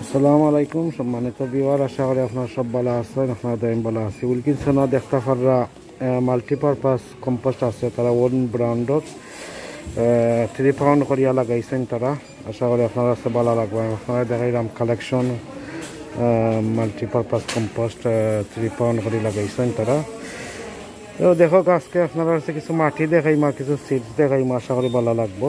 আসসালামু আলাইকুম সম্মানিত ভিউয়ার, আশা করি আপনারা সব ভালো আছেন। আপনারা আমি ভালো আছি। উইলকিনসন দেখতে পাররা মাল্টিপারপাস কম্পোস্ট আছে, তারা ওন ব্র্যান্ডর 3 পাউন্ড করিয়া লাগাইছেন তারা। আশা করি আপনারা কাছে ভালো লাগবে। আপনারা দেখাইলাম কালেকশন মাল্টিপারপাস কম্পোস্ট 3 পাউন্ড করে লাগাইছেন তারা। তো দেখো আজকে আপনারা কাছে কিছু মাটি দেখাইমা, কিছু সিডস দেখাইমা, আশা করি ভালো লাগবো।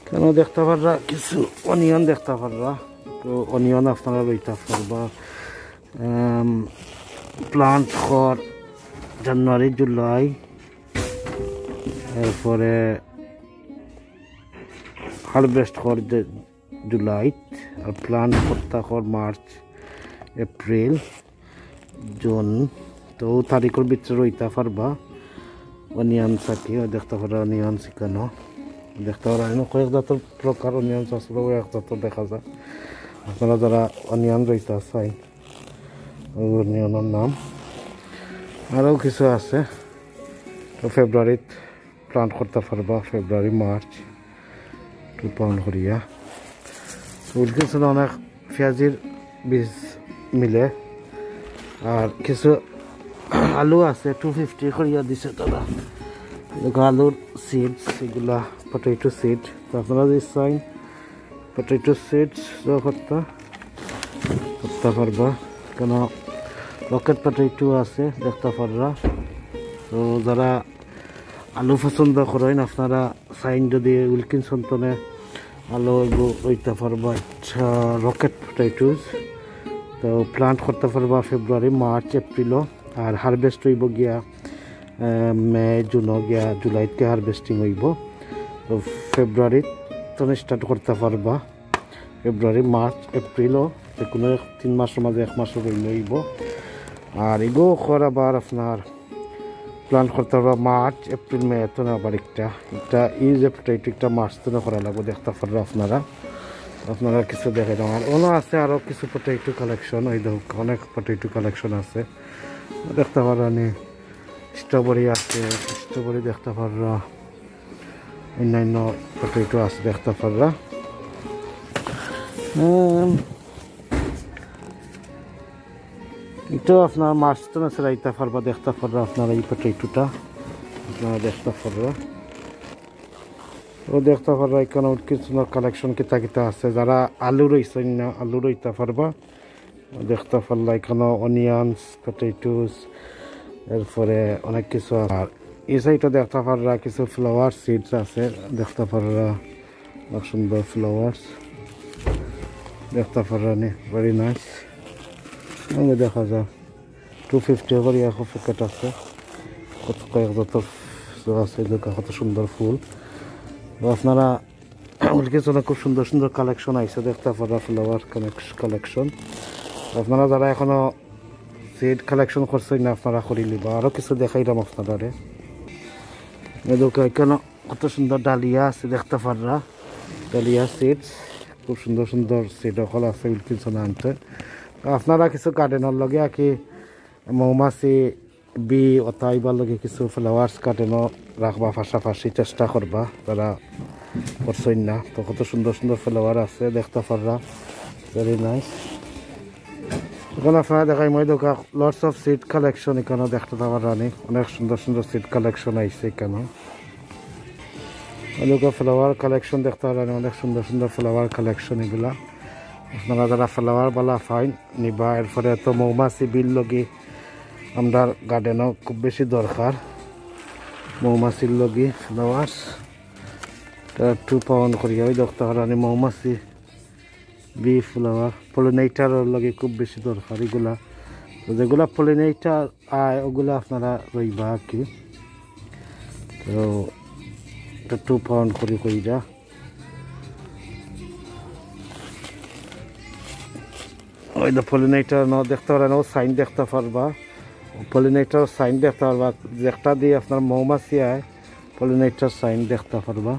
কেন দেখতে পাররা কিছু অনিয়ন দেখতে পাররা, তো অনিয়ন আপনারা লইতে পারবা। প্লান্ট খর জানুয়ারি জুলাই, এরপরে হারভেস্ট খর জুলাইত, আর প্লান্ট করতে খর মার্চ এপ্রিল জুন। তো তারিখের ভিতরে রইতে পারবা অনিয়ন সাকি দেখতে পারা। অনিয়ন শিখানো দেখতে পারা কয়েক জাতের প্রকার অনিয়ন আসলে এক জাতের দেখা যায়। আপনারা যারা অনিয়ন রইতে চাই অনিয়নের নাম আরও কিছু আছে। তো ফেব্রুয়ারিত প্লান্ট করতে পারবা, ফেব্রুয়ারি মার্চ 2 পাউন্ড করিয়া। উইলকিনসন অনেক পেঁয়াজির বীজ মিলে, আর কিছু আলু আছে 250 করিয়া দিছে তারা। আলুর সিডস এগুলা পটেটো সিড। তো আপনারা যদি চাই পটেটো সিডস করতে পারবা, কেন রকেট পটেটো আছে দেখতে পারবা। তো যারা আলু পছন্দ করেন আপনারা চাইন যদি উইলকিনসন তনে আলু রইতে পারবা। আচ্ছা, রকেট পটেটোস তো প্লান্ট করতে পারবা ফেব্রুয়ারি মার্চ এপ্রিলও, আর হারভেস্ট হইব গিয়া মে জুন গিয়া জুলাইতে হারভেস্টিং হইব। তো ফেব্রুয়ারিত তনে স্টার্ট করতে পারবা, ফেব্রুয়ারি মার্চ এপ্রিলও, যে কোনো 3 মাসের মাঝে 1 মাসও রইলে হইব। আর এগো খর আবার আপনার প্লান্ট করতে পারবা মার্চ এপ্রিল মে তো না, আবার একটা ইজ পটেটো একটা মার্চ তো না করা লাগবে দেখতে পারবা আপনারা কিছু দেখে দেওয়ার অন্য আছে। আরও কিছু পটেটো কালেকশন, ওই দেখো অনেক পটেটো কালেকশন আছে দেখতে পারা। স্ট্রবেরি আছে, স্ট্রবেরি দেখতে পাররা, অন্যান্য পটেটো আছে দেখতে পাররা। এটা আপনার মাছ তো না রাইতে পারবা দেখতে পাররা। আপনারা এই পটেটোটা আপনারা দেখতে পাররা, ও দেখতে পারবা এখানে কিছু কালেকশন কিতা আছে। যারা আলু রইছেন না আলু রইতে পারবা দেখতে পারলা। এখানে অনিয়নস পটেটোস এরপরে অনেক কিছু। আর এই সাইডটা দেখতে পাররা কিছু ফ্লাওয়ার সিডস আছে দেখতে পাররা, অনেক সুন্দর ফ্লাওয়ার্স দেখতে পাররা নি, ভেরি নাইস। দেখা যায় 250 করে এখন প্যাকেট আছে, কত কয়েক যত আছে দেখা কত সুন্দর ফুল। আপনারা কিছু খুব সুন্দর সুন্দর কালেকশন আইসে দেখতে পাররা, ফ্লাওয়ার কালেকশন। আপনারা যারা এখনো সিড কালেকশন করছেন না আপনারা করি লিবা। আরও কিছু দেখাইলাম আপনারা এখানে কত সুন্দর ডালিয়া আছে দেখতে পাররা, ডালিয়া সিডস খুব সুন্দর সুন্দর সিড সকল আছে উইলকিনসন আনতে। আপনারা কিছু গার্ডেনের লগে আর কি মৌমাছি বি অতাইবার লগে কিছু ফ্লাওয়ার্স গার্ডেনও রাখবা, পাশাপাশি চেষ্টা করবা যারা করছেন না। তো কত সুন্দর সুন্দর ফ্লাওয়ার আছে দেখতে পাররা, ভেরি নাইস। এখন আপনারা দেখাই মই দোকা লটস অফ সিড কালেকশন এখানে দেখতে পারানি, অনেক সুন্দর সুন্দর সিড কালেকশন আইছে এখানে। ওইদিকে ফ্লাওয়ার কালেকশন দেখতে পারানি, অনেক সুন্দর সুন্দর ফ্লাওয়ার কালেকশন এগুলা। আপনারা যারা ফ্লাওয়ার বালা ফাইন নিবা। এরপরে তো মৌমাছি বিল লগি আমরা গার্ডেনও খুব বেশি দরকার, মৌমাছির লগি ফ্লাওয়ার্স 2 পাউন্ড করিয়া ওই দেখতে পারানি। মৌমাছি বি ফ্লাওয়ার পলিনেটারের লগে খুব বেশি দরকার এগুলা। যেগুলা পলিনেটার আয় ওগুলা আপনারা রইবা আর কি। তো 2 পাউন্ড করে কইরা। ওই তো পলিনেটার দেখতে পারেন, ও সাইন দেখতে পারবা, পলিনেটার সাইন দেখতে পারবা। যেটা দিয়ে আপনার মৌমাছি আয় পলিনেটার সাইন দেখতে পারবা।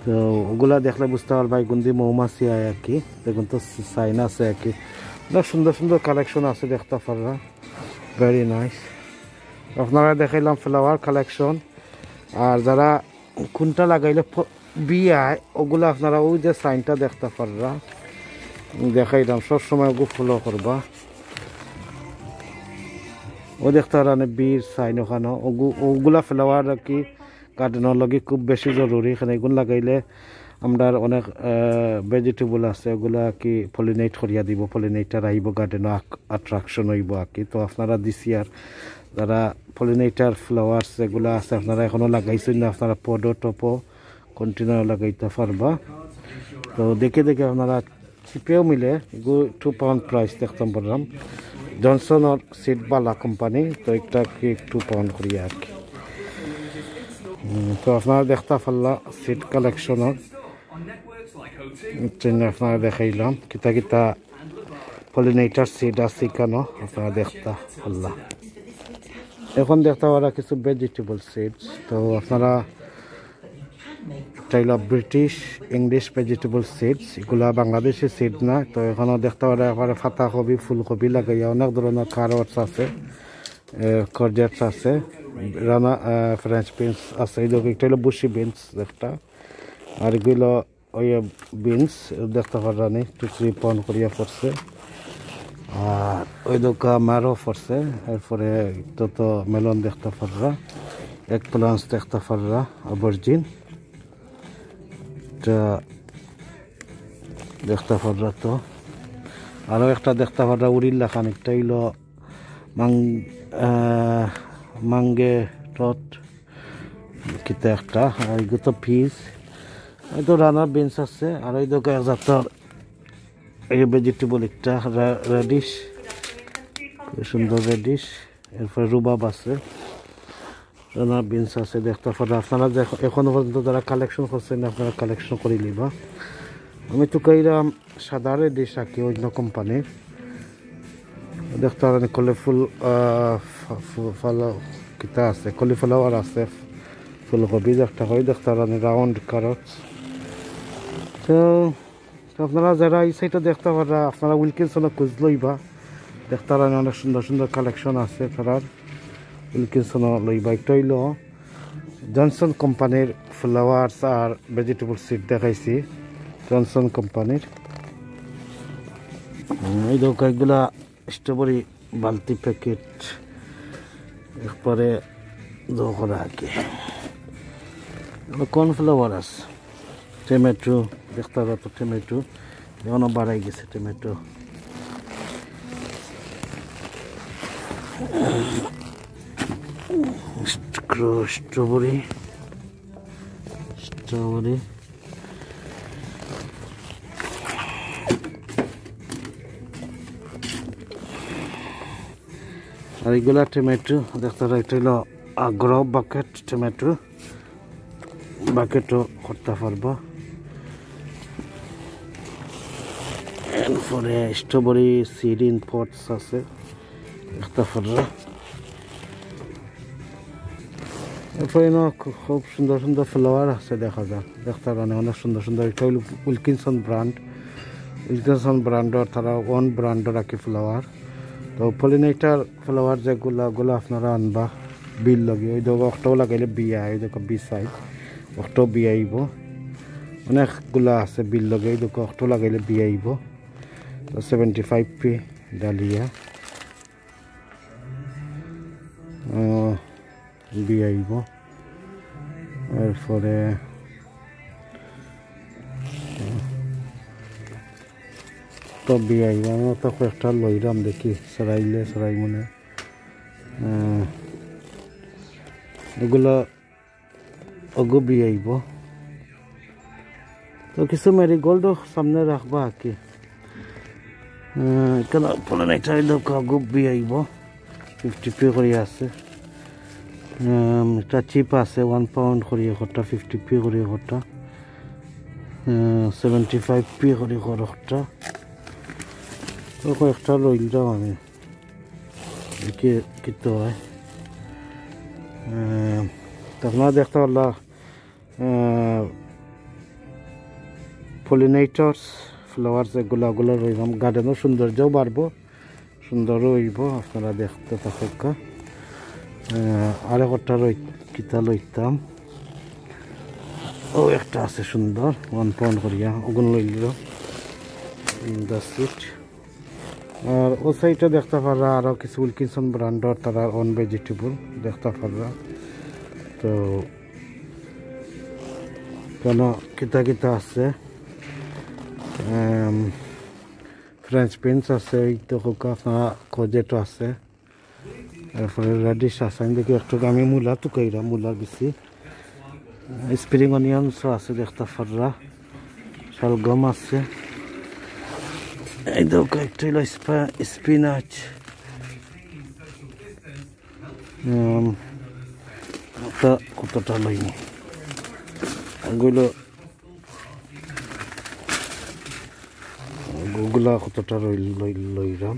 তো ওগুলা দেখলে বুঝতে পারবা এগুন দিয়ে মৌমাছি আয় আর কি। দেখুন তো সাইন আছে আর কি। অনেক সুন্দর সুন্দর কালেকশন আছে দেখতে পারবা, ভেরি নাইস। আপনারা দেখাইলাম ফ্লাওয়ার কালেকশন। আর যারা কোনটা লাগাইলে বিয়ায় ওগুলো আপনারা ওই যে সাইনটা দেখতে পাররা দেখাইলাম সবসময় ওগুলো ফলো করবা ও দেখতে পারেন বীর সাইন ওখানে ওগুলা ফ্লাওয়ার আর কি গার্ডেনের লগে খুব বেশি জরুরি এখানে এগুলো লাগাইলে আমরা অনেক ভেজিটেবল আছে ওগুলা কি পলিনেট করিয়া দিব পলিনেটার আইব গার্ডেনও অ্যাট্রাকশন হইব আর কি তো আপনারা দিছি আর যারা পলিনেটার ফ্লাওয়ার্স এগুলা আছে আপনারা এখনও লাগাইছেন না আপনারা পডো টপো কন্টিনিউ লাগাইতে পারবা তো দেখে দেখে আপনারা চিপেও মিলে এগুলো £2 প্রাইস দেখতাম পারলাম জনসনের সিড বালা কোম্পানি তো একটা কি £2 করিয়া আর কি তো আপনারা দেখতে পারলা সিড কালেকশনের আপনারা দেখাইলাম কিতা কিতা পলিনেটার সিড আছে কেন আপনারা দেখতে পারলা এখন দেখতে পারা কিছু ভেজিটেবল সিডস তো আপনারা চাইল ব্রিটিশ ইংলিশ ভেজিটেবল সিডস এগুলা বাংলাদেশি সিড না তো এখনও দেখতে পারা পাতাকপি ফুলকপি লাগাইয়া অনেক ধরনের কারোটস আছে কর্জেটস আছে রানা ফ্রেঞ্চ বিনস আছে এটা হলো বুশি বিনস একটা আর এগুলো ওই বিনস দেখতে পারানি 2-3 পাউন্ড করিয়া পড়ছে আর ওই দোকা মারও পড়ছে এরপরে তো মেলন দেখতে পাররা এক প্লান্স দেখতে পাররা অবরজিন দেখতে পাররা তো আরও একটা দেখতে পাররা উড়িল্লা খানিকটা হইল মাঙ্গে টট কিতা একটা আর এগুলো তো পিস এই তো রানার বিনস আছে আর ওই দোকা এক জাতর এই ভেজিটেবল একটা রেডিশ সুন্দর রেডিশ এরপরে রুবাব আছে রানার বিনস আছে দেখতে পারা আপনারা এখনো পর্যন্ত যারা কালেকশন করছেন আপনারা কালেকশন করে নিবা আমি তো কইরাম সাদা রেডিশ আঁকি অন্য কোম্পানির দেখতে পারেন কলিফুল কিতা আছে কলিফ্লাওয়ার আছে ফুলকপি দেখতে হয় দেখতে পারেন রাউন্ড ক্যারটস তো আপনারা যারা এই সাইডে দেখতে পারা আপনারা উইলকিনসনে খুঁজ লইবা দেখতে পারেন অনেক সুন্দর সুন্দর কালেকশন আছে তারার উইলকিনসনে লইবা একটা হইল জনসন কোম্পানির ফ্লাওয়ার্স আর ভেজিটেবল সিড দেখাইছি জনসন কোম্পানির এই দোকানগুলা স্ট্রবেরি বালতি প্যাকেট এরপরে দোকরা আর কি কর্নফ্লাওয়ার আছে টমেটো দেখতে পাবো তো টমেটো এখনো বাড়াই গেছে টমেটো স্ট্রবেরি আর এগুলা টমেটো দেখতে পাবো এটা হলো আগ্রহ বাকেট টমেটো বাকেটও করতে পারবো এরপরে স্ট্রবেরি সিড ইন পটস আছে দেখতে পারবো এরপরে খুব সুন্দর সুন্দর ফ্লাওয়ার আছে দেখা যায় দেখতে পারেন অনেক সুন্দর সুন্দর এটা হলো উইলকিনসন ব্র্যান্ডর তারা ওন ব্র্যান্ডর আর কি ফ্লাওয়ার তো পলিনেটার ফ্লাওয়ার যেগুলো আপনারা আনবা বিল লগে ওই দেখো অক্টো লাগাইলে বিয়া ওই দেখো বি সাইড অক্টো বিয়া আইব অনেকগুলা আছে বিল লগে ওই দেখো অক্টো লাগাইলে বিয়া আইব তো 75p ডালিয়া বিয়া আইব এরপরে তো বিয়া আইব আমি তো কয়েকটা লইলাম দেখি সরাই মনে এগুলো অগো বিয়ে আইব তো কিছু মেরিগোল্ডও সামনে রাখবা আর কি এখানে পলিনেটার অগো বিয়ে আইব 50p করে আছে এটা চিপ আছে 1 পাউন্ড করে একটা 50p করে একটা 75p করে একটা তো কয়েকটা লইলাম আমি দেখি কিতো হয় আপনারা দেখতে পারলা পলিনেটরস ফ্লাওয়ার্স এগুলো রইলাম গার্ডেনও সৌন্দর্যও বাড়বো সুন্দরও হইব আপনারা দেখতে থাকা আর একটা কিতা লইতাম ও একটা আছে সুন্দর 1 পাউন্ড করিয়া ওগুন লইল দ্যাটস ইট। আর ও সাইডে দেখতে পারা আরও কিছু উইলকিনসন ব্র্যান্ডর তারা অন ভেজিটেবল দেখতে পারা। তো কেন কিতা কিতা আছে ফ্রেঞ্চ বিনস আছে, এই তো আপনারা কোজেটো আছে, তারপরে রেডিশ আছে। আমি দেখি একটু আমি মূলা টুকাইরা মূলার বেশি স্প্রিং অনিয়নসও আছে দেখতে পারা, শালগম আছে, এই দেখো একটু হলো স্পিনাচ, কতটা লইনি এগুলো গুগলা কতটা লইলাম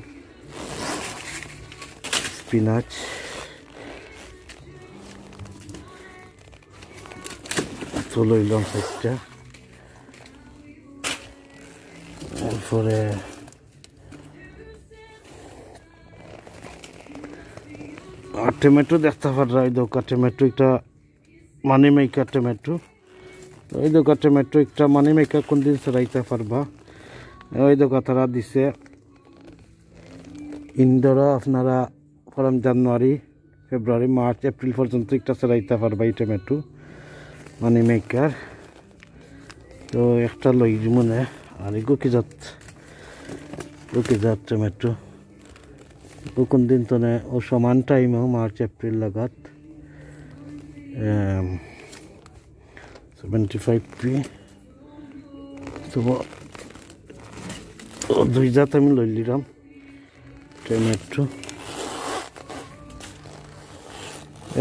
স্পিনাচ, তো লইলাম 5টা। এরপরে আর টমেটো দেখতে পারা, এই দোকা টমেটো একটা মানি মেকার টমেটো, এই দোকা টমেটো একটা মানি মেকার কোন দিন চড়াইতে পারবা। ওই দোকা তারা দিছে ইনডোর আপনারা ফ্রম জানুয়ারি ফেব্রুয়ারি মার্চ এপ্রিল পর্যন্ত একটা চড়াইতে পারবা এই টমেটো মানি মেকার। তো একটা লই মনে আর এগো কি জাত টমেটো কোন দিন তো ও সমান টাইমও মার্চ এপ্রিল লাগাত 75p। তো 2 জাত আমি লই লিলাম টমেটো।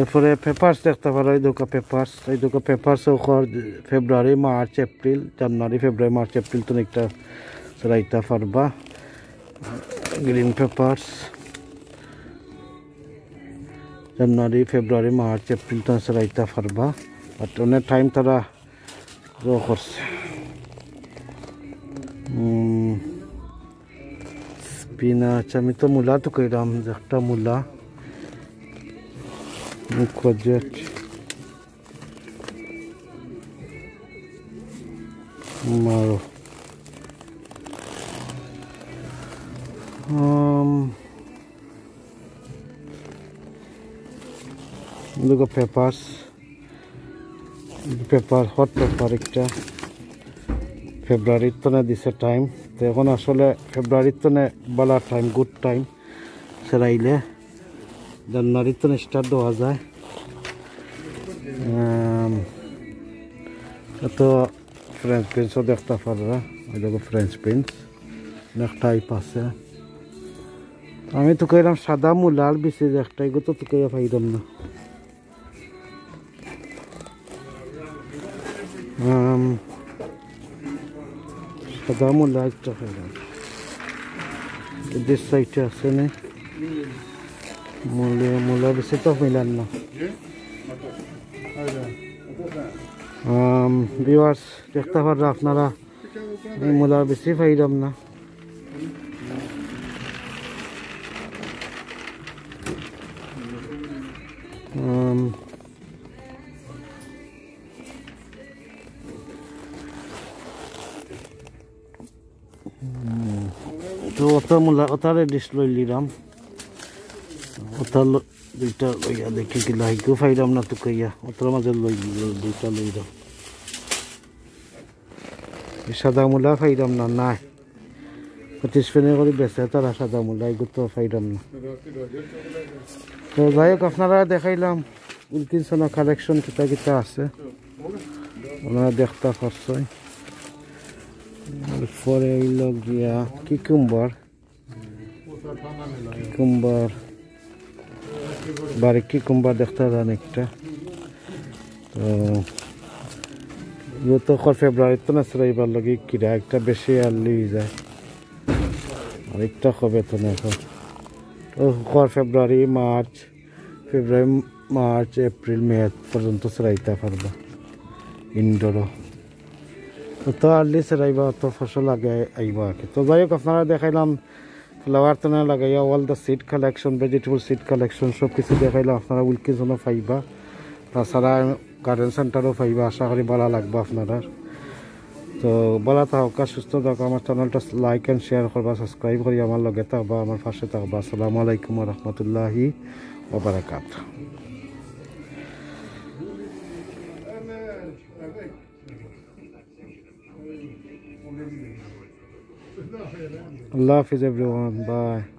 এরপরে পেপার্স দেখতে পারো, এই দোকা পেপার্স ফেব্রুয়ারি মার্চ এপ্রিল জানুয়ারি ফেব্রুয়ারি মার্চ এপ্রিল তো একটা চড়াইতে পারবা। গ্রিন পেপার্স জানুয়ারি ফেব্রুয়ারি মার্চ এপ্রিল তো চড়াইতে পারবা, বাট অনেক টাইম তারা রো করছে। স্পিনাচ আমি তো মূলা তো কইলাম একটা মূলা, কোজেট, মারো দুটো পেপার হট পেপার একটা ফেব্রুয়ারির তো দিছে টাইম। তো এখন আসলে ফেব্রুয়ারির তো বলা টাইম গুড টাইম সেরাইলে জানুয়ারির তো স্টার্ট দেওয়া যায়। তো ফ্রেঞ্চ বিনসও দেখতে পারবা, ওই দেখো ফ্রেঞ্চ বিনস অনেক টাইপ আছে। আমি তো কইলাম সাদা মূলার বেশি একটাই গো, তো কইয়া পাইলাম না। সাদা মূলা একটা পাইলাম, দেশ সাইডে আছে না মূলা বেশি তো মিলান না। ভিউয়ার্স দেখতে পাররা আপনারা এই মূলা বেশি পাইলাম না। তো অত মূলা ওটারে ডিশ লই লিলাম, ওটা দুইটা লইয়া দেখি কি লাইকেও পাইলাম না তো কইয়া ওটার মাঝে দুইটা লইলাম। সাদা মূলা পাইলাম না, নাই 25 পেনি করে বেচে তারা সাদা মূলা, এগুলো তো পাইলাম না। তো যাই হোক আপনারা দেখাইলাম উইলকিনসনের কালেকশন কিতা কিতা আছে ওনারা দেখতে পারছেন। এরপরে হইল গিয়া কিকুম্বার বাড়ি কিকুম্বার দেখতে পারেন একটা। তো ফেব্রুয়ারিতে না চড়াইবার লাগে কিরা একটা বেশি আর্লি যায়, আর একটা কবে তো না ফেব্রুয়ারি মার্চ এপ্রিল মে পর্যন্ত চড়াইতে পারবা ইনডোরও। তো আর্লি চড়াইবা তো ফসল আগে আইবা আর কি। তো যাই হোক আপনারা দেখাইলাম ফ্লাওয়ার তো না লাগাইয়া all the seed collection vegetable seed collection সব কিছু দেখাইলাম, আপনারা উইলকিনসনও পাইবা। তাছাড়া গার্ডেন সেন্টারও পাইবা, আশা করি ভালো লাগবে আপনারা। তো ভালো থাকা, সুস্থ থাকা, আমার চ্যানেলটা লাইক অ্যান্ড শেয়ার করবা, সাবস্ক্রাইব করি আমার লগে থাকবা, আমার পাশে থাকবা। আসসালামু আলাইকুম ওয়া রাহমাতুল্লাহি ওয়া বারাকাতুহু। Allah Hafiz everyone. Bye.